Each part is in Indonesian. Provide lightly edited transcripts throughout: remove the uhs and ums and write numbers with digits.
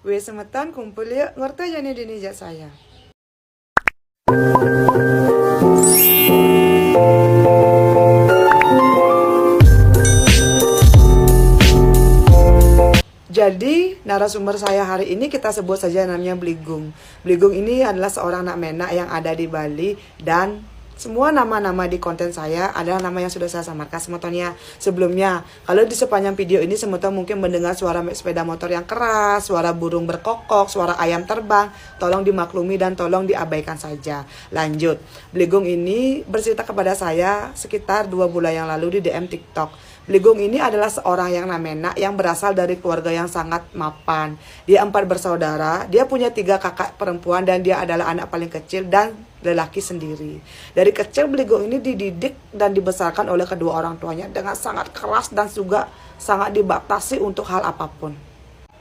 Wes semetan kumpul yuk, ngerti aja nih dinija saya. Jadi narasumber saya hari ini kita sebut saja namanya Bligung. Bligung ini adalah seorang anak menak yang ada di Bali, dan semua nama-nama di konten saya adalah nama yang sudah saya samarkan semuanya. Sebelumnya, kalau di sepanjang video ini semuanya mungkin mendengar suara sepeda motor yang keras, suara burung berkokok, suara ayam terbang, tolong dimaklumi dan tolong diabaikan saja. Lanjut, Bligung ini bercerita kepada saya sekitar 2 bulan yang lalu di DM TikTok. Bligung ini adalah seorang yang namena yang berasal dari keluarga yang sangat mapan. Dia 4 bersaudara, dia punya 3 kakak perempuan dan dia adalah anak paling kecil dan lelaki sendiri. Dari kecil Bligung ini dididik dan dibesarkan oleh kedua orang tuanya dengan sangat keras dan juga sangat dibatasi untuk hal apapun.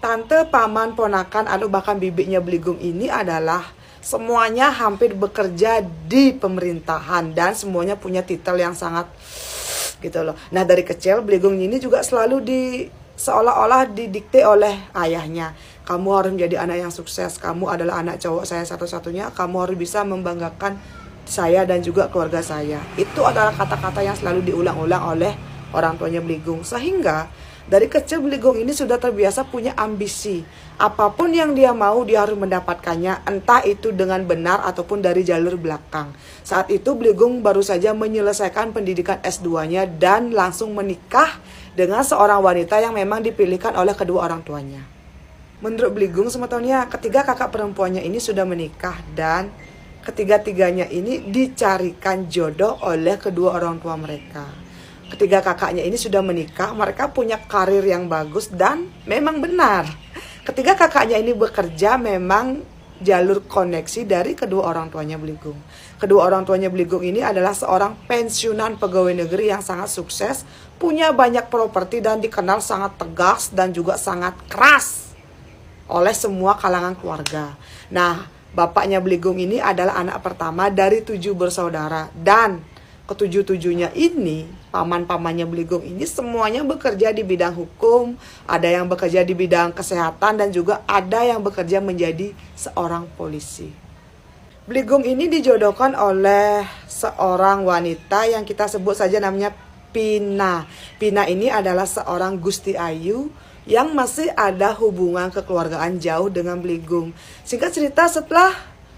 Tante, paman, ponakan atau bahkan bibinya Bligung ini adalah semuanya hampir bekerja di pemerintahan dan semuanya punya titel yang sangat gitu loh. Nah, dari kecil Bligung ini juga selalu seolah-olah didikte oleh ayahnya. Kamu harus menjadi anak yang sukses. Kamu adalah anak cowok saya satu-satunya. Kamu harus bisa membanggakan saya dan juga keluarga saya. Itu adalah kata-kata yang selalu diulang-ulang oleh orang tuanya Bligung. Sehingga dari kecil Bligung ini sudah terbiasa punya ambisi. Apapun yang dia mau dia harus mendapatkannya, entah itu dengan benar ataupun dari jalur belakang. Saat itu Bligung baru saja menyelesaikan pendidikan S2-nya dan langsung menikah dengan seorang wanita yang memang dipilihkan oleh kedua orang tuanya. Menurut Bligung sebetulnya ketiga kakak perempuannya ini sudah menikah dan ketiga-tiganya ini dicarikan jodoh oleh kedua orang tua mereka. Ketiga kakaknya ini sudah menikah, mereka punya karir yang bagus dan memang benar. Ketiga kakaknya ini bekerja memang jalur koneksi dari kedua orang tuanya Bligung. Kedua orang tuanya Bligung ini adalah seorang pensiunan pegawai negeri yang sangat sukses, punya banyak properti dan dikenal sangat tegas dan juga sangat keras oleh semua kalangan keluarga. Nah, bapaknya Bligung ini adalah anak pertama dari 7 bersaudara dan ketujuh-tujuhnya ini, paman-pamannya Bligung ini semuanya bekerja di bidang hukum, ada yang bekerja di bidang kesehatan dan juga ada yang bekerja menjadi seorang polisi. Bligung ini dijodohkan oleh seorang wanita yang kita sebut saja namanya Pina. Pina ini adalah seorang Gusti Ayu yang masih ada hubungan kekeluargaan jauh dengan Bligung. Singkat cerita, setelah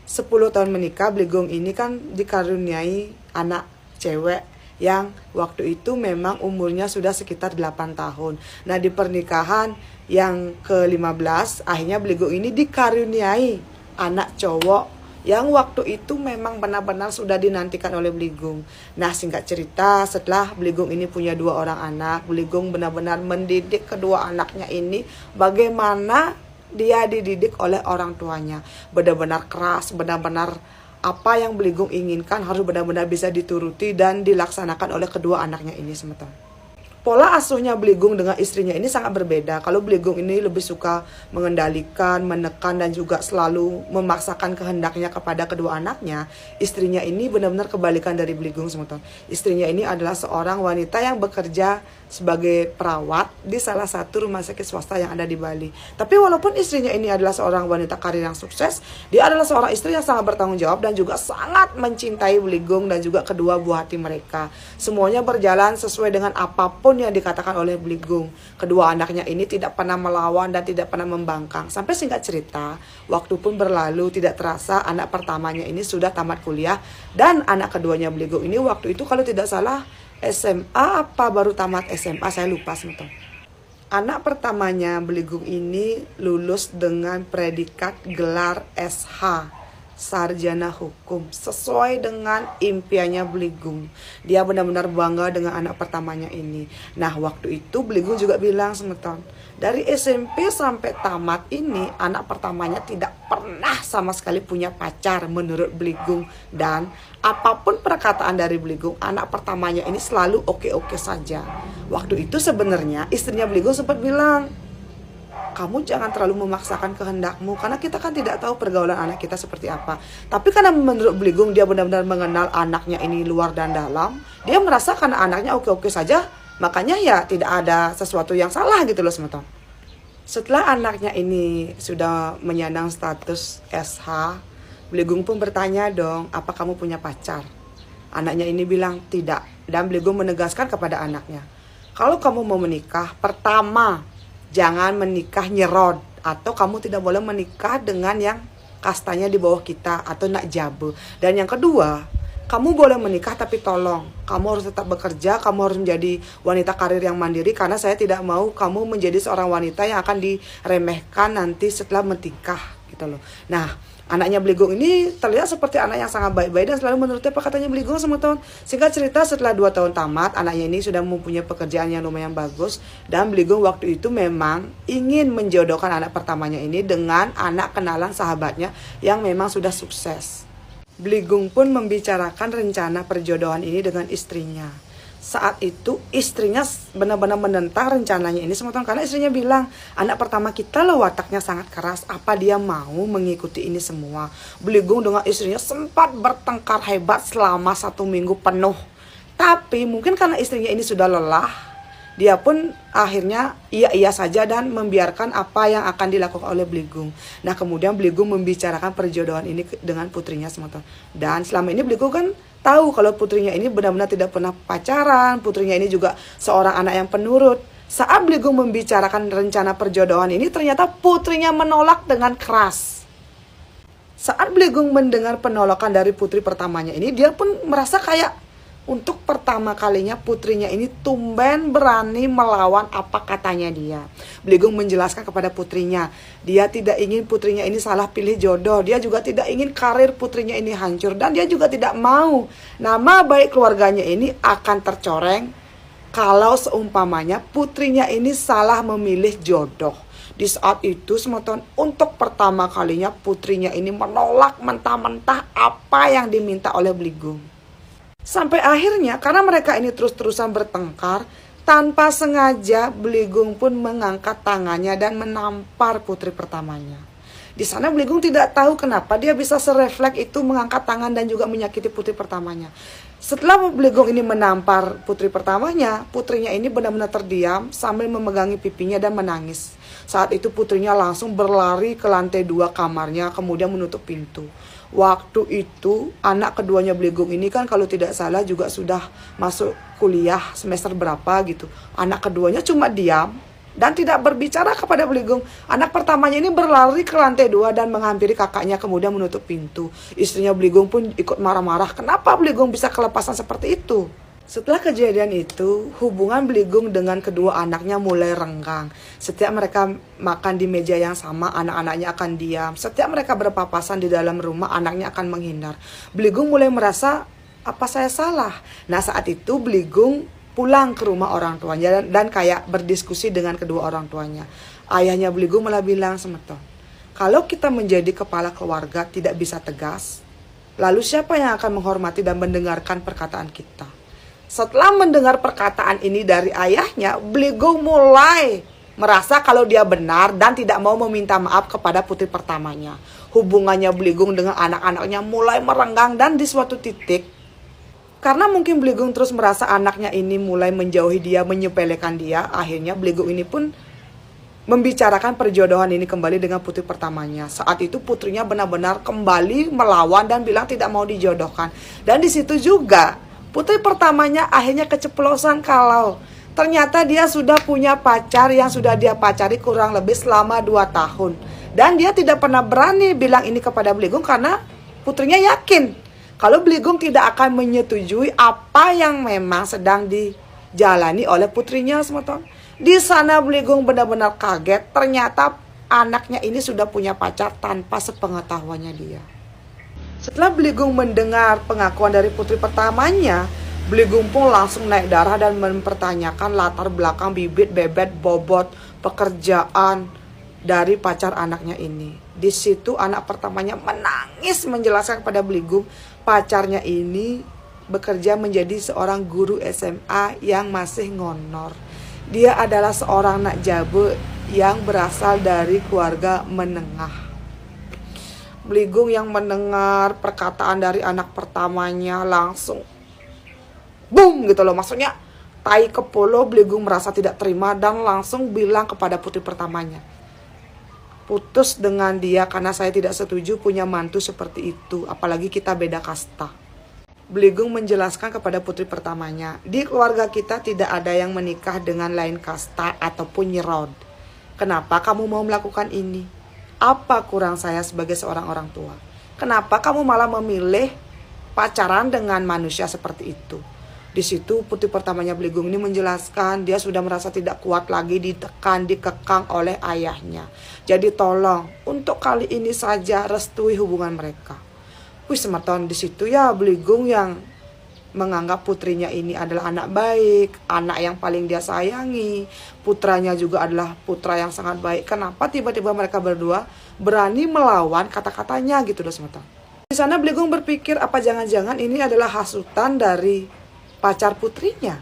10 tahun menikah, Bligung ini kan dikaruniai anak cewek yang waktu itu memang umurnya sudah sekitar 8 tahun. Nah, di pernikahan yang ke-15 akhirnya Bligung ini dikaruniai anak cowok yang waktu itu memang benar-benar sudah dinantikan oleh Bligung. Nah, singkat cerita, setelah Bligung ini punya 2 orang anak, Bligung benar-benar mendidik kedua anaknya ini bagaimana dia dididik oleh orang tuanya. Benar-benar keras, benar-benar apa yang Bligung inginkan harus benar-benar bisa dituruti dan dilaksanakan oleh kedua anaknya ini sementara. Pola asuhnya Bligung dengan istrinya ini sangat berbeda. Kalau Bligung ini lebih suka mengendalikan, menekan dan juga selalu memaksakan kehendaknya kepada kedua anaknya, istrinya ini benar-benar kebalikan dari Bligung sementara. Istrinya ini adalah seorang wanita yang bekerja sebagai perawat di salah satu rumah sakit swasta yang ada di Bali. Tapi walaupun istrinya ini adalah seorang wanita karir yang sukses, dia adalah seorang istri yang sangat bertanggung jawab dan juga sangat mencintai Bligung dan juga kedua buah hati mereka. Semuanya berjalan sesuai dengan apapun yang dikatakan oleh Bligung. Kedua anaknya ini tidak pernah melawan dan tidak pernah membangkang. Sampai singkat cerita, waktu pun berlalu tidak terasa anak pertamanya ini sudah tamat kuliah dan anak keduanya Bligung ini waktu itu kalau tidak salah SMA apa baru tamat SMA, saya lupa sebentar. Anak pertamanya Bligung ini lulus dengan predikat gelar SH, sarjana hukum, sesuai dengan impiannya Bligung. Dia benar-benar bangga dengan anak pertamanya ini. Nah, waktu itu Bligung juga bilang semeton, dari SMP sampai tamat ini anak pertamanya tidak pernah sama sekali punya pacar menurut Bligung. Dan apapun perkataan dari Bligung, anak pertamanya ini selalu oke-oke saja. Waktu itu sebenarnya istrinya Bligung sempat bilang, kamu jangan terlalu memaksakan kehendakmu, karena kita kan tidak tahu pergaulan anak kita seperti apa. Tapi karena menurut Bligung dia benar-benar mengenal anaknya ini luar dan dalam, dia merasa karena anaknya oke-oke saja, makanya ya tidak ada sesuatu yang salah gitu loh semeton. Setelah anaknya ini sudah menyandang status SH, Beligung pun bertanya dong, apa kamu punya pacar? Anaknya ini bilang tidak, dan Beligung menegaskan kepada anaknya, kalau kamu mau menikah, pertama jangan menikah nyerod, atau kamu tidak boleh menikah dengan yang kastanya di bawah kita atau nak jabe. Dan yang kedua, kamu boleh menikah tapi tolong kamu harus tetap bekerja, kamu harus menjadi wanita karir yang mandiri, karena saya tidak mau kamu menjadi seorang wanita yang akan diremehkan nanti setelah menikah gitu loh. Nah, anaknya Beligung ini terlihat seperti anak yang sangat baik-baik dan selalu menuruti apa katanya Beligung semua tahun. Singkat cerita, setelah 2 tahun tamat, anaknya ini sudah mempunyai pekerjaan yang lumayan bagus, dan Beligung waktu itu memang ingin menjodohkan anak pertamanya ini dengan anak kenalan sahabatnya yang memang sudah sukses. Beligung pun membicarakan rencana perjodohan ini dengan istrinya. Saat itu istrinya benar-benar menentang rencananya ini semua tahun, karena istrinya bilang, anak pertama kita loh wataknya sangat keras, apa dia mau mengikuti ini semua. Beligung dengan istrinya sempat bertengkar hebat selama 1 minggu penuh. Tapi mungkin karena istrinya ini sudah lelah, dia pun akhirnya iya saja dan membiarkan apa yang akan dilakukan oleh Beligung. Nah, kemudian Beligung membicarakan perjodohan ini dengan putrinya semata. Dan selama ini Beligung kan tahu kalau putrinya ini benar-benar tidak pernah pacaran, putrinya ini juga seorang anak yang penurut. Saat Beligung membicarakan rencana perjodohan ini, ternyata putrinya menolak dengan keras. Saat Beligung mendengar penolakan dari putri pertamanya ini, dia pun merasa kayak untuk pertama kalinya putrinya ini tumben berani melawan apa katanya dia. Beligung menjelaskan kepada putrinya, dia tidak ingin putrinya ini salah pilih jodoh. Dia juga tidak ingin karir putrinya ini hancur. Dan dia juga tidak mau nama baik keluarganya ini akan tercoreng kalau seumpamanya putrinya ini salah memilih jodoh. Di saat itu semeton untuk pertama kalinya putrinya ini menolak mentah-mentah apa yang diminta oleh Beligung. Sampai akhirnya karena mereka ini terus-terusan bertengkar, tanpa sengaja Beligung pun mengangkat tangannya dan menampar putri pertamanya. Di sana Beligung tidak tahu kenapa dia bisa serefleks itu mengangkat tangan dan juga menyakiti putri pertamanya. Setelah Beligung ini menampar putri pertamanya, putrinya ini benar-benar terdiam sambil memegangi pipinya dan menangis. Saat itu putrinya langsung berlari ke lantai 2 kamarnya, kemudian menutup pintu. Waktu itu anak keduanya Beligung ini kan kalau tidak salah juga sudah masuk kuliah semester berapa gitu. Anak keduanya cuma diam dan tidak berbicara kepada Beligung. Anak pertamanya ini berlari ke lantai 2 dan menghampiri kakaknya, kemudian menutup pintu. Istrinya Beligung pun ikut marah-marah, kenapa Beligung bisa kelepasan seperti itu? Setelah kejadian itu, hubungan Beligung dengan kedua anaknya mulai renggang. Setiap mereka makan di meja yang sama, anak-anaknya akan diam. Setiap mereka berpapasan di dalam rumah, anaknya akan menghindar. Beligung mulai merasa, apa saya salah? Nah, saat itu Beligung pulang ke rumah orang tuanya dan kayak berdiskusi dengan kedua orang tuanya. Ayahnya Beligung malah bilang semeton, kalau kita menjadi kepala keluarga tidak bisa tegas, lalu siapa yang akan menghormati dan mendengarkan perkataan kita? Setelah mendengar perkataan ini dari ayahnya, Beligung mulai merasa kalau dia benar dan tidak mau meminta maaf kepada putri pertamanya. Hubungannya Beligung dengan anak-anaknya mulai merenggang dan di suatu titik, karena mungkin Beligung terus merasa anaknya ini mulai menjauhi dia, menyepelekan dia, akhirnya Beligung ini pun membicarakan perjodohan ini kembali dengan putri pertamanya. Saat itu putrinya benar-benar kembali melawan dan bilang tidak mau dijodohkan. Dan di situ juga putri pertamanya akhirnya keceplosan kalau ternyata dia sudah punya pacar yang sudah dia pacari kurang lebih selama 2 tahun. Dan dia tidak pernah berani bilang ini kepada Beligung karena putrinya yakin kalau Beligung tidak akan menyetujui apa yang memang sedang dijalani oleh putrinya semua. Di sana Beligung benar-benar kaget, ternyata anaknya ini sudah punya pacar tanpa sepengetahuannya dia. Setelah Beligung mendengar pengakuan dari putri pertamanya, Beligung pun langsung naik darah dan mempertanyakan latar belakang bibit, bebet, bobot, pekerjaan dari pacar anaknya ini. Di situ anak pertamanya menangis menjelaskan kepada Beligung, pacarnya ini bekerja menjadi seorang guru SMA yang masih ngonor. Dia adalah seorang nak jabe yang berasal dari keluarga menengah. Beligung yang mendengar perkataan dari anak pertamanya langsung boom gitu loh, maksudnya tai kepolo. Beligung merasa tidak terima dan langsung bilang kepada putri pertamanya, putus dengan dia karena saya tidak setuju punya mantu seperti itu, apalagi kita beda kasta. Beligung menjelaskan kepada putri pertamanya, di keluarga kita tidak ada yang menikah dengan lain kasta ataupun nyerod. Kenapa kamu mau melakukan ini? Apa kurang saya sebagai seorang orang tua? Kenapa kamu malah memilih pacaran dengan manusia seperti itu? Di situ putri pertamanya Beligung ini menjelaskan dia sudah merasa tidak kuat lagi ditekan, dikekang oleh ayahnya. Jadi tolong untuk kali ini saja restui hubungan mereka. Wih semeton di situ ya Beligung yang menganggap putrinya ini adalah anak baik, anak yang paling dia sayangi. Putranya juga adalah putra yang sangat baik. Kenapa tiba-tiba mereka berdua berani melawan kata-katanya gitu loh semeton. Di sana Beligung berpikir apa jangan-jangan ini adalah hasutan dari pacar putrinya.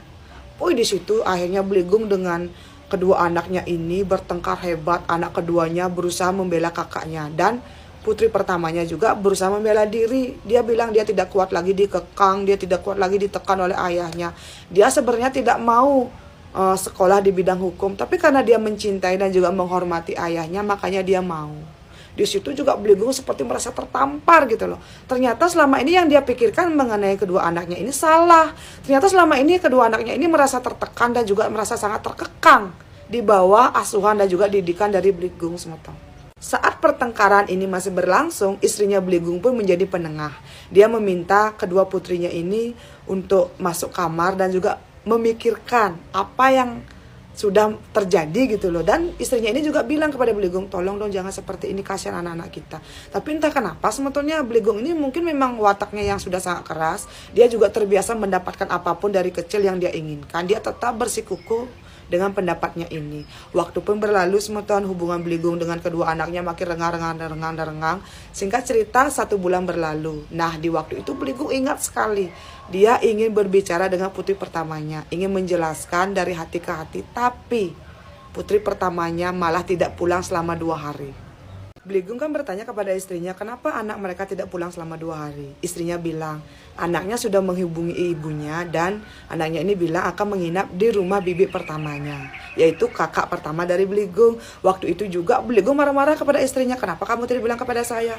Di situ akhirnya Beligung dengan kedua anaknya ini bertengkar hebat. Anak keduanya berusaha membela kakaknya dan putri pertamanya juga berusaha membela diri. Dia bilang dia tidak kuat lagi dikekang, dia tidak kuat lagi ditekan oleh ayahnya. Dia sebenarnya tidak mau sekolah di bidang hukum, tapi karena dia mencintai dan juga menghormati ayahnya, makanya dia mau. Di situ juga Beligung seperti merasa tertampar gitu loh. Ternyata selama ini yang dia pikirkan mengenai kedua anaknya ini salah. Ternyata selama ini kedua anaknya ini merasa tertekan dan juga merasa sangat terkekang di bawah asuhan dan juga didikan dari Beligung semeton. Saat pertengkaran ini masih berlangsung, istrinya Beligung pun menjadi penengah. Dia meminta kedua putrinya ini untuk masuk kamar dan juga memikirkan apa yang sudah terjadi gitu loh. Dan istrinya ini juga bilang kepada Beligung, tolong dong jangan seperti ini, kasihan anak-anak kita. Tapi entah kenapa sebetulnya Beligung ini mungkin memang wataknya yang sudah sangat keras. Dia juga terbiasa mendapatkan apapun dari kecil yang dia inginkan. Dia tetap bersikukuh dengan pendapatnya ini. Waktu pun berlalu semeton, hubungan Beligung dengan kedua anaknya makin rengang. Singkat cerita 1 bulan berlalu. Nah di waktu itu Beligung ingat sekali. Dia ingin berbicara dengan putri pertamanya. Ingin menjelaskan dari hati ke hati. Tapi putri pertamanya malah tidak pulang selama 2 hari. Beligung kan bertanya kepada istrinya, kenapa anak mereka tidak pulang selama 2 hari? Istrinya bilang, anaknya sudah menghubungi ibunya dan anaknya ini bilang akan menginap di rumah bibi pertamanya, yaitu kakak pertama dari Beligung. Waktu itu juga Beligung marah-marah kepada istrinya, kenapa kamu tidak bilang kepada saya?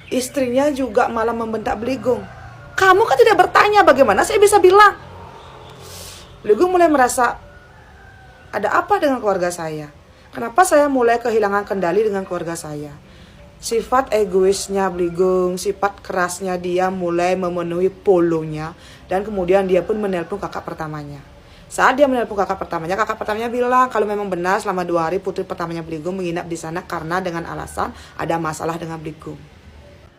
Istrinya juga malah membentak Beligung, kamu kan tidak bertanya, bagaimana saya bisa bilang? Beligung mulai merasa, ada apa dengan keluarga saya? Kenapa saya mulai kehilangan kendali dengan keluarga saya? Sifat egoisnya Beligung, sifat kerasnya dia mulai memenuhi polonya. Dan kemudian dia pun menelpon kakak pertamanya. Saat dia menelpon kakak pertamanya bilang kalau memang benar selama 2 hari putri pertamanya Beligung menginap di sana karena dengan alasan ada masalah dengan Beligung.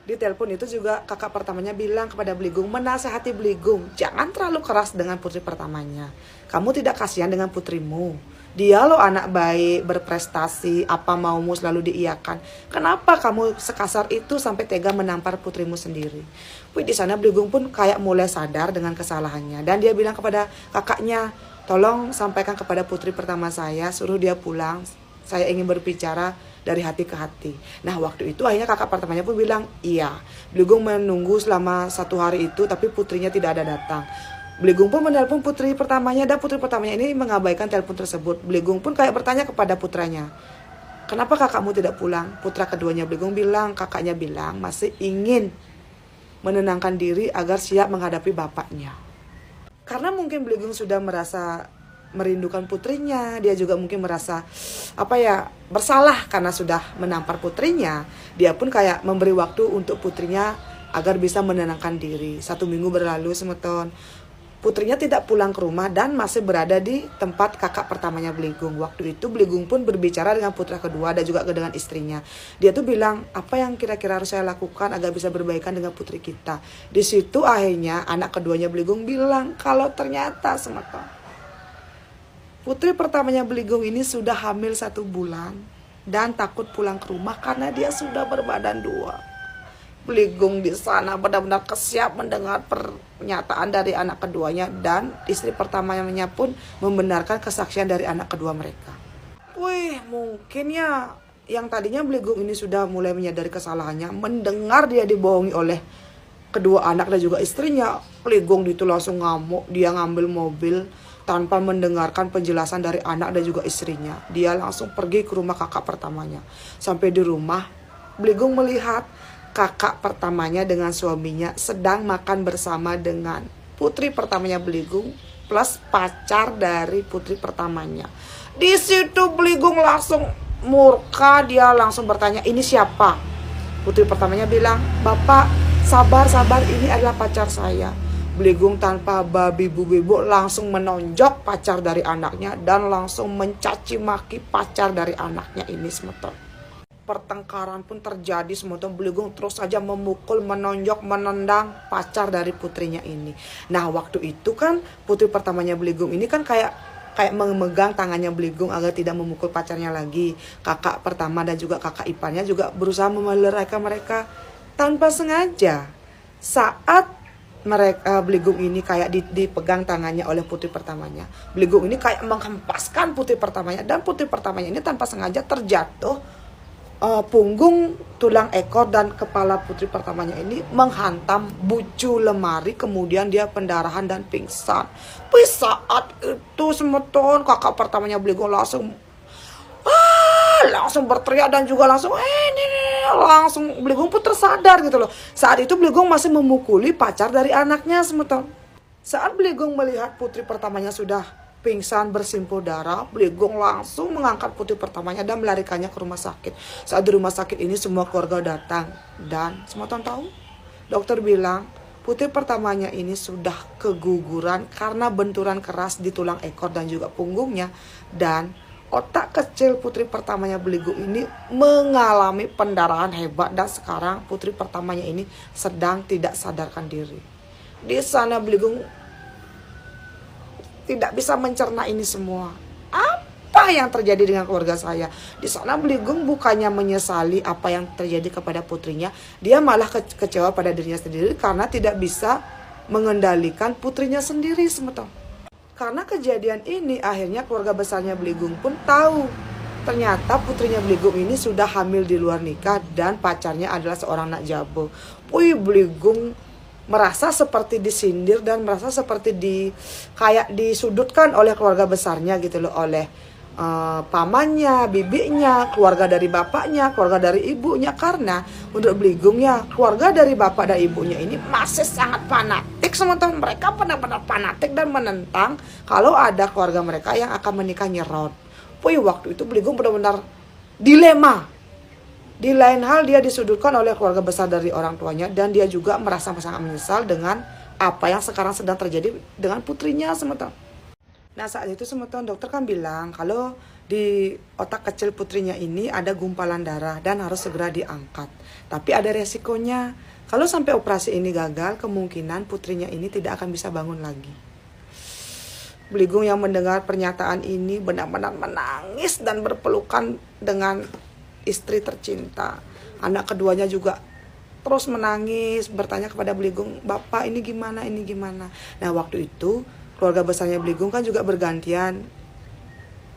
Di telepon itu juga kakak pertamanya bilang kepada Beligung, menasehati Beligung, jangan terlalu keras dengan putri pertamanya. Kamu tidak kasihan dengan putrimu. Dia loh anak baik, berprestasi, apa maumu selalu diiyakan. Kenapa kamu sekasar itu sampai tega menampar putrimu sendiri? Di sana Beligung pun kayak mulai sadar dengan kesalahannya. Dan dia bilang kepada kakaknya, tolong sampaikan kepada putri pertama saya, suruh dia pulang. Saya ingin berbicara dari hati ke hati. Nah waktu itu akhirnya kakak pertamanya pun bilang, iya. Beligung menunggu selama 1 hari itu, tapi putrinya tidak ada datang. Beligung pun menelpon putri pertamanya dan putri pertamanya ini mengabaikan telepon tersebut. Beligung pun kayak bertanya kepada putranya, kenapa kakakmu tidak pulang? Putra keduanya Beligung bilang, kakaknya bilang masih ingin menenangkan diri agar siap menghadapi bapaknya. Karena mungkin Beligung sudah merasa merindukan putrinya, dia juga mungkin merasa bersalah karena sudah menampar putrinya. Dia pun kayak memberi waktu untuk putrinya agar bisa menenangkan diri. 1 minggu berlalu semeton. Putrinya tidak pulang ke rumah dan masih berada di tempat kakak pertamanya Beligung. Waktu itu Beligung pun berbicara dengan putra kedua dan juga dengan istrinya. Dia tuh bilang, apa yang kira-kira harus saya lakukan agar bisa berbaikan dengan putri kita. Di situ akhirnya anak keduanya Beligung bilang, kalau ternyata semeton, putri pertamanya Beligung ini sudah hamil 1 bulan dan takut pulang ke rumah karena dia sudah berbadan 2. Beligung di sana benar-benar kesiap mendengar pernyataan dari anak keduanya dan istri pertamanya pun membenarkan kesaksian dari anak kedua mereka. Mungkin ya yang tadinya Beligung ini sudah mulai menyadari kesalahannya, mendengar dia dibohongi oleh kedua anak dan juga istrinya. Beligung itu langsung ngamuk, dia ngambil mobil Tanpa mendengarkan penjelasan dari anak dan juga istrinya, dia langsung pergi ke rumah kakak pertamanya. Sampai di rumah, Bligong melihat kakak pertamanya dengan suaminya sedang makan bersama dengan putri pertamanya Bligong plus pacar dari putri pertamanya. Di situ Bligong langsung murka, dia langsung bertanya, ini siapa? Putri pertamanya bilang, bapak sabar, ini adalah pacar saya. Bligong tanpa babi bu langsung menonjok pacar dari anaknya dan langsung mencaci maki pacar dari anaknya ini semeton. Pertengkaran pun terjadi semeton. Bligong terus saja memukul, menonjok, menendang pacar dari putrinya ini. Nah waktu itu kan putri pertamanya Bligong ini kan kayak memegang tangannya Bligong agar tidak memukul pacarnya lagi. Kakak pertama dan juga kakak iparnya juga berusaha memelihara mereka tanpa sengaja. Saat mereka Bligong ini kayak dipegang tangannya oleh putri pertamanya, Bligong ini kayak menghempaskan putri pertamanya, dan putri pertamanya ini tanpa sengaja terjatuh. Punggung, tulang ekor, dan kepala putri pertamanya ini menghantam bucu lemari, kemudian dia pendarahan dan pingsan. Tapi saat itu semeton kakak pertamanya Bligong langsung berteriak dan juga langsung langsung Bligong pun tersadar gitu loh. Saat itu Bligong masih memukuli pacar dari anaknya semeton. Saat Bligong melihat putri pertamanya sudah pingsan bersimpul darah, Bligong langsung mengangkat putri pertamanya dan melarikannya ke rumah sakit. Saat di rumah sakit ini semua keluarga datang dan semeton tahu, dokter bilang putri pertamanya ini sudah keguguran karena benturan keras di tulang ekor dan juga punggungnya, dan otak kecil putri pertamanya Bligong ini mengalami pendarahan hebat, dan sekarang putri pertamanya ini sedang tidak sadarkan diri. Di sana Bligong tidak bisa mencerna ini semua. Apa yang terjadi dengan keluarga saya? Di sana Bligong bukannya menyesali apa yang terjadi kepada putrinya, dia malah kecewa pada dirinya sendiri karena tidak bisa mengendalikan putrinya sendiri semeton. Karena kejadian ini akhirnya keluarga besarnya Bligong pun tahu ternyata putrinya Bligong ini sudah hamil di luar nikah dan pacarnya adalah seorang nak jabo. Bligong merasa seperti disindir dan merasa seperti kayak disudutkan oleh keluarga besarnya gitu loh, oleh pamannya, bibinya, keluarga dari bapaknya, keluarga dari ibunya. Karena menurut Bligong ya, keluarga dari bapak dan ibunya ini masih sangat fanatik, sementara mereka benar-benar fanatik dan menentang kalau ada keluarga mereka yang akan menikah nyerot. Waktu itu Bligong benar-benar dilema. Di lain hal dia disudutkan oleh keluarga besar dari orang tuanya, dan dia juga merasa sangat menyesal dengan apa yang sekarang sedang terjadi dengan putrinya semeton. Nah saat itu semeton dokter kan bilang kalau di otak kecil putrinya ini ada gumpalan darah dan harus segera diangkat. Tapi ada resikonya, kalau sampai operasi ini gagal, kemungkinan putrinya ini tidak akan bisa bangun lagi. Bligong yang mendengar pernyataan ini benar-benar menangis dan berpelukan dengan istri tercinta. Anak keduanya juga terus menangis, bertanya kepada Bligong, bapak ini gimana, ini gimana. Nah waktu itu keluarga besarnya Bligong kan juga bergantian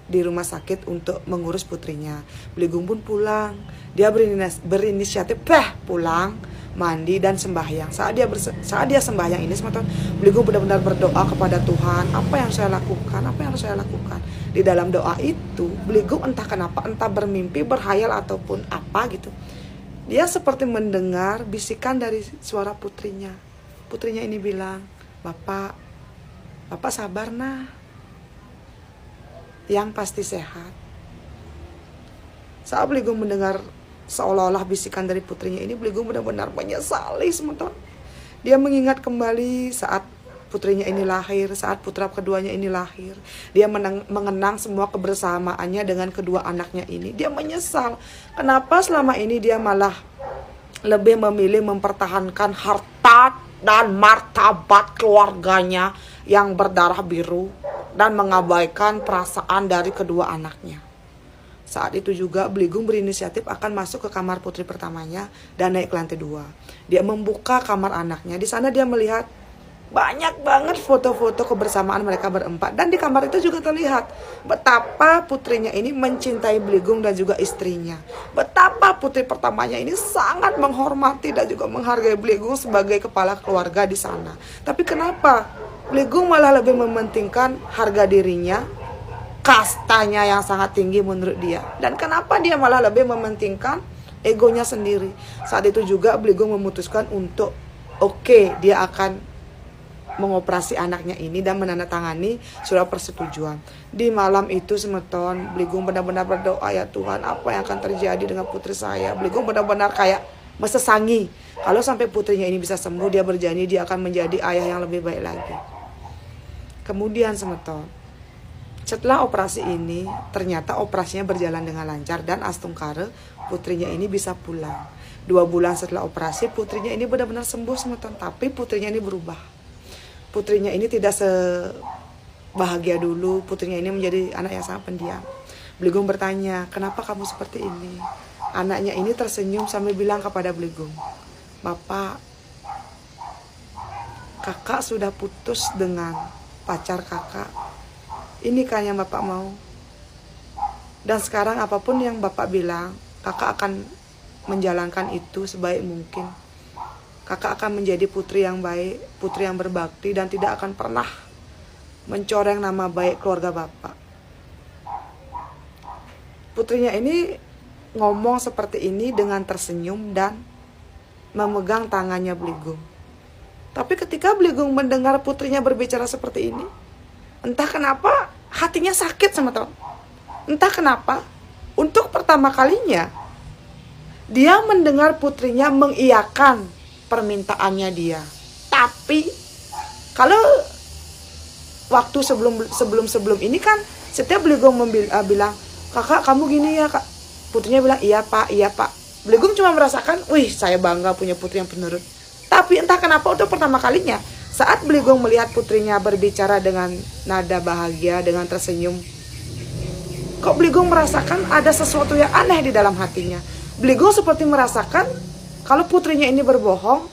di rumah sakit untuk mengurus putrinya. Bligong pun pulang, dia berinisiatif pulang, mandi dan sembahyang. Saat dia sembahyang ini teman-teman, Bligong benar-benar berdoa kepada Tuhan, apa yang saya lakukan, apa yang harus saya lakukan. Di dalam doa itu Bligong entah kenapa, entah bermimpi, berhayal ataupun apa gitu, dia seperti mendengar bisikan dari suara putrinya. Putrinya ini bilang, bapak sabar nah, yang pasti sehat. Saat Bligong mendengar seolah-olah bisikan dari putrinya ini, Bligong benar-benar menyesali sementara. Dia mengingat kembali saat putrinya ini lahir, saat putra keduanya ini lahir. Dia mengenang semua kebersamaannya dengan kedua anaknya ini. Dia menyesal kenapa selama ini dia malah lebih memilih mempertahankan harta dan martabat keluarganya yang berdarah biru dan mengabaikan perasaan dari kedua anaknya. Saat itu juga Bligong berinisiatif akan masuk ke kamar putri pertamanya dan naik ke lantai 2. Dia membuka kamar anaknya. Di sana dia melihat banyak banget foto-foto kebersamaan mereka berempat. Dan di kamar itu juga terlihat betapa putrinya ini mencintai Bligong dan juga istrinya. Betapa putri pertamanya ini sangat menghormati dan juga menghargai Bligong sebagai kepala keluarga di sana. Tapi kenapa Beligung malah lebih mementingkan harga dirinya, kastanya yang sangat tinggi menurut dia. Dan kenapa dia malah lebih mementingkan egonya sendiri. Saat itu juga Beligung memutuskan untuk dia akan mengoperasi anaknya ini dan menandatangani surat persetujuan. Di malam itu semeton, Beligung benar-benar berdoa, ya Tuhan, apa yang akan terjadi dengan putri saya. Beligung benar-benar kayak mesesangi, kalau sampai putrinya ini bisa sembuh, dia berjanji dia akan menjadi ayah yang lebih baik lagi. Kemudian semeton, setelah operasi ini, ternyata operasinya berjalan dengan lancar dan astungkara putrinya ini bisa pulang. 2 bulan setelah operasi, putrinya ini benar-benar sembuh semeton. Tapi putrinya ini berubah. Putrinya ini tidak sebahagia dulu. Putrinya ini menjadi anak yang sangat pendiam. Beligung bertanya, kenapa kamu seperti ini? Anaknya ini tersenyum sambil bilang kepada Beligung, Bapak, kakak sudah putus dengan pacar kakak. Ini kan yang Bapak mau. Dan sekarang apapun yang Bapak bilang, kakak akan menjalankan itu sebaik mungkin. Kakak akan menjadi putri yang baik, putri yang berbakti, dan tidak akan pernah mencoreng nama baik keluarga Bapak. Putrinya ini ngomong seperti ini dengan tersenyum dan memegang tangannya Beligung. Tapi ketika Beligung mendengar putrinya berbicara seperti ini, entah kenapa hatinya sakit sama teman. Entah kenapa, untuk pertama kalinya dia mendengar putrinya mengiyakan permintaannya dia. Tapi kalau waktu sebelum ini kan setiap Beligung bilang, kakak kamu gini ya kak. Putrinya bilang, iya pak. Beligung cuma merasakan, wih saya bangga punya putri yang penurut. Tapi entah kenapa untuk pertama kalinya, saat Beligung melihat putrinya berbicara dengan nada bahagia, dengan tersenyum, kok Beligung merasakan ada sesuatu yang aneh di dalam hatinya. Beligung seperti merasakan kalau putrinya ini berbohong.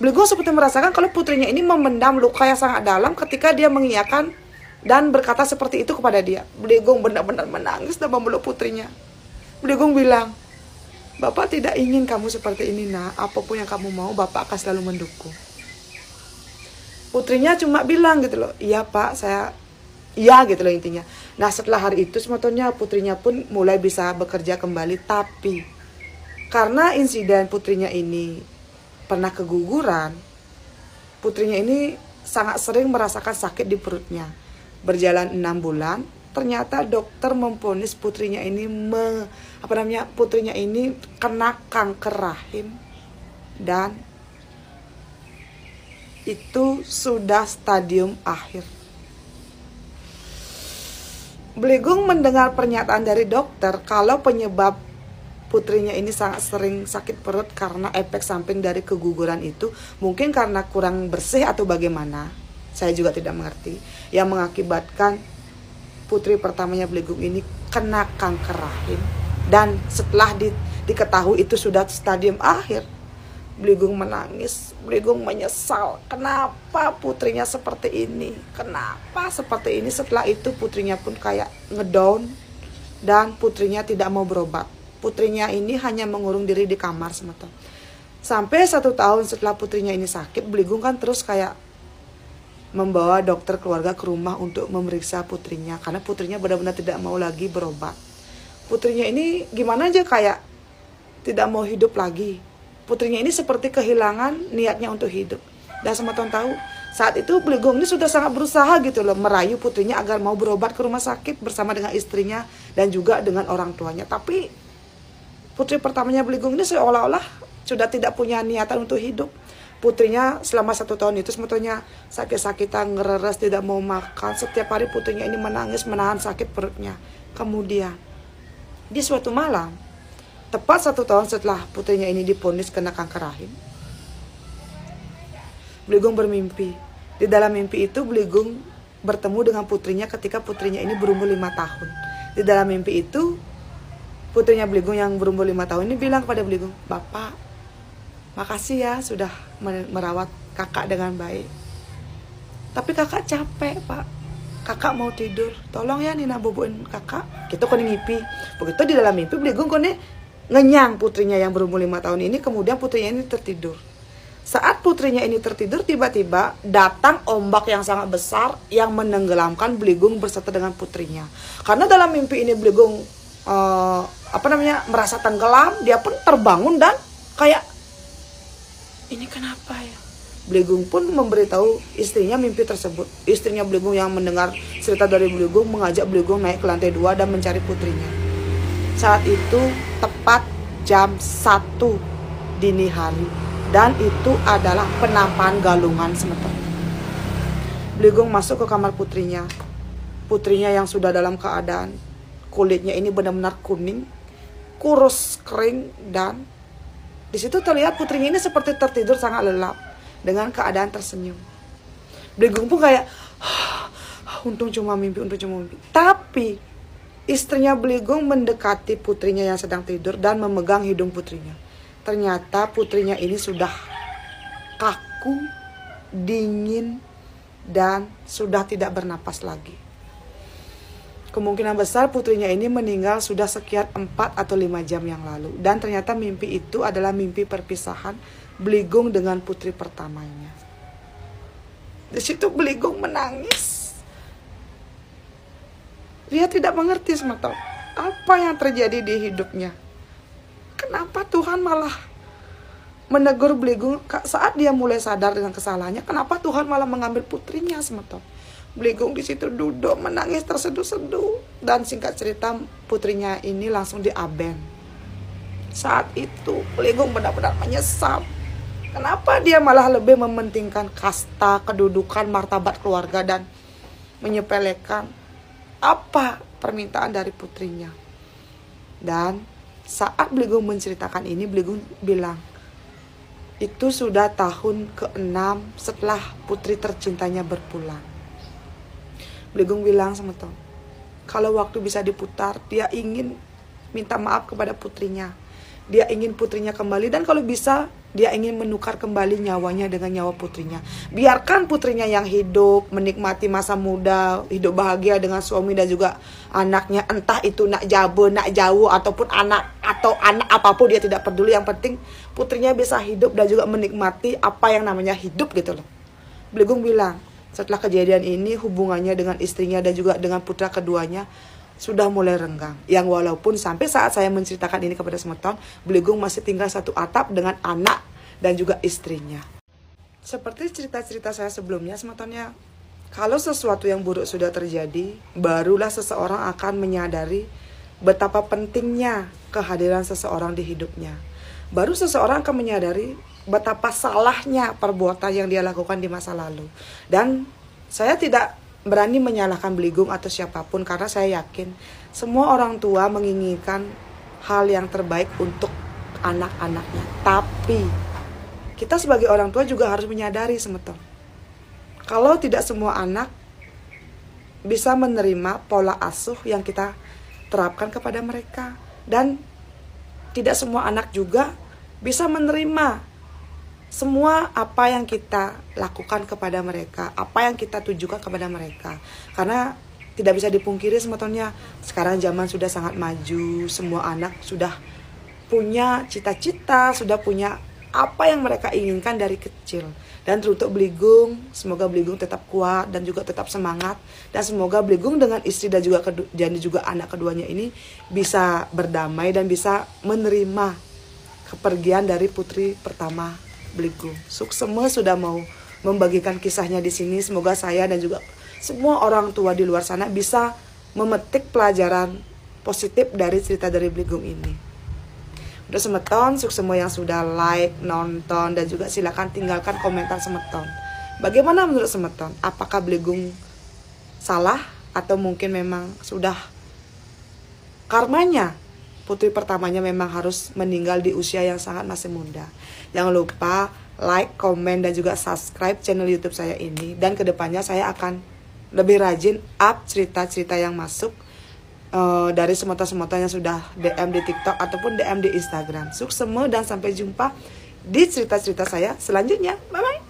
Beligung seperti merasakan kalau putrinya ini memendam luka yang sangat dalam ketika dia mengiyakan dan berkata seperti itu kepada dia. Beligung benar-benar menangis dan memeluk putrinya. Beligung bilang, Bapak tidak ingin kamu seperti ini nak. Apapun yang kamu mau, Bapak akan selalu mendukung. Putrinya cuma bilang gitu loh, iya pak, saya iya gitu loh intinya. Nah setelah hari itu sebetulnya putrinya pun mulai bisa bekerja kembali. Tapi karena insiden putrinya ini pernah keguguran, putrinya ini sangat sering merasakan sakit di perutnya. Berjalan 6 bulan, ternyata dokter memvonis putrinya ini putrinya ini kena kanker rahim dan itu sudah stadium akhir. Beligung mendengar pernyataan dari dokter kalau penyebab putrinya ini sangat sering sakit perut karena efek samping dari keguguran itu, mungkin karena kurang bersih atau bagaimana, saya juga tidak mengerti, yang mengakibatkan putri pertamanya Beligung ini kena kanker rahim. Dan setelah diketahui itu sudah stadium akhir, Beligung menangis, Beligung menyesal. Kenapa putrinya seperti ini? Kenapa seperti ini? Setelah itu putrinya pun kayak ngedown dan putrinya tidak mau berobat. Putrinya ini hanya mengurung diri di kamar semata. Sampai 1 tahun setelah putrinya ini sakit, Beligung kan terus kayak membawa dokter keluarga ke rumah untuk memeriksa putrinya. Karena putrinya benar-benar tidak mau lagi berobat. Putrinya ini gimana aja kayak tidak mau hidup lagi. Putrinya ini seperti kehilangan niatnya untuk hidup. Dan semua tahu, saat itu Beligung ini sudah sangat berusaha gitu loh, merayu putrinya agar mau berobat ke rumah sakit bersama dengan istrinya dan juga dengan orang tuanya. Tapi putri pertamanya Beligung ini seolah-olah sudah tidak punya niatan untuk hidup. Putrinya selama 1 tahun itu sebetulnya sakit-sakitan, ngereres, tidak mau makan. Setiap hari putrinya ini menangis, menahan sakit perutnya. Kemudian di suatu malam, tepat 1 tahun setelah putrinya ini divonis kena kanker rahim, Beligung bermimpi. Di dalam mimpi itu Beligung bertemu dengan putrinya ketika putrinya ini berumur 5 tahun. Di dalam mimpi itu putrinya Beligung yang berumur 5 tahun ini bilang kepada Beligung, Bapak, makasih ya sudah merawat kakak dengan baik. Tapi kakak capek pak, kakak mau tidur, tolong ya Nina boboin kakak. Gitu kone ngipi. Begitu di dalam mimpi Beligung kone ngenyang putrinya yang berumur 5 tahun ini. Kemudian putrinya ini tertidur. Saat putrinya ini tertidur, tiba-tiba datang ombak yang sangat besar yang menenggelamkan Bligong berserta dengan putrinya. Karena dalam mimpi ini Bligong merasa tenggelam, dia pun terbangun dan kayak, ini kenapa ya? Bligong pun memberitahu istrinya mimpi tersebut. Istrinya Bligong yang mendengar cerita dari Bligong mengajak Bligong naik ke lantai 2 dan mencari putrinya. Saat itu tepat jam 1 dini hari, dan itu adalah penampakan galungan semeton. Bligong masuk ke kamar putrinya. Putrinya yang sudah dalam keadaan kulitnya ini benar-benar kuning, kurus, kering, dan di situ terlihat putrinya ini seperti tertidur sangat lelap dengan keadaan tersenyum. Bligong pun kayak, untung cuma mimpi. Tapi istrinya Bligong mendekati putrinya yang sedang tidur dan memegang hidung putrinya. Ternyata putrinya ini sudah kaku, dingin, dan sudah tidak bernapas lagi. Kemungkinan besar putrinya ini meninggal sudah sekian 4 atau 5 jam yang lalu. Dan ternyata mimpi itu adalah mimpi perpisahan Bligong dengan putri pertamanya. Di situ Bligong menangis. Dia tidak mengerti semeton apa yang terjadi di hidupnya. Kenapa Tuhan malah menegur Bligong saat dia mulai sadar dengan kesalahannya? Kenapa Tuhan malah mengambil putrinya semeton? Bligong di situ duduk menangis terseduh-seduh, dan singkat cerita putrinya ini langsung diaben. Saat itu Bligong benar-benar menyesal. Kenapa dia malah lebih mementingkan kasta, kedudukan, martabat keluarga dan menyepelekan apa permintaan dari putrinya. Dan saat Bligong menceritakan ini, Bligong bilang, itu sudah tahun ke-6 setelah putri tercintanya berpulang. Bligong bilang sama Tom, kalau waktu bisa diputar, dia ingin minta maaf kepada putrinya. Dia ingin putrinya kembali, dan kalau bisa dia ingin menukar kembali nyawanya dengan nyawa putrinya. Biarkan putrinya yang hidup, menikmati masa muda, hidup bahagia dengan suami dan juga anaknya. Entah itu nak jauh, ataupun anak apapun, dia tidak peduli. Yang penting putrinya bisa hidup dan juga menikmati apa yang namanya hidup gitu loh. Bligong bilang, setelah kejadian ini hubungannya dengan istrinya dan juga dengan putra keduanya sudah mulai renggang. Yang walaupun sampai saat saya menceritakan ini kepada semeton, Bligong masih tinggal satu atap dengan anak dan juga istrinya. Seperti cerita-cerita saya sebelumnya semetonnya, kalau sesuatu yang buruk sudah terjadi, barulah seseorang akan menyadari betapa pentingnya kehadiran seseorang di hidupnya. Baru seseorang akan menyadari betapa salahnya perbuatan yang dia lakukan di masa lalu. Dan saya tidak berani menyalahkan Bligong atau siapapun, karena saya yakin semua orang tua menginginkan hal yang terbaik untuk anak-anaknya. Tapi kita sebagai orang tua juga harus menyadari semeton, kalau tidak semua anak bisa menerima pola asuh yang kita terapkan kepada mereka, dan tidak semua anak juga bisa menerima semua apa yang kita lakukan kepada mereka, apa yang kita tujukan kepada mereka. Karena tidak bisa dipungkiri semetonnya, sekarang zaman sudah sangat maju, semua anak sudah punya cita-cita, sudah punya apa yang mereka inginkan dari kecil. Dan teruntuk Bligong, semoga Bligong tetap kuat dan juga tetap semangat, dan semoga Bligong dengan istri dan juga anak keduanya ini bisa berdamai dan bisa menerima kepergian dari putri pertama Bligong. Suksema sudah mau membagikan kisahnya di sini. Semoga saya dan juga semua orang tua di luar sana bisa memetik pelajaran positif dari cerita dari Bligong ini. Udah semeton, suksema yang sudah like, nonton, dan juga silakan tinggalkan komentar semeton. Bagaimana menurut semeton? Apakah Bligong salah atau mungkin memang sudah karmanya putri pertamanya memang harus meninggal di usia yang sangat masih muda? Jangan lupa like, komen, dan juga subscribe channel YouTube saya ini. Dan kedepannya saya akan lebih rajin up cerita-cerita yang masuk dari semota-semota yang sudah DM di TikTok ataupun DM di Instagram. Suksema dan sampai jumpa di cerita-cerita saya selanjutnya. Bye-bye.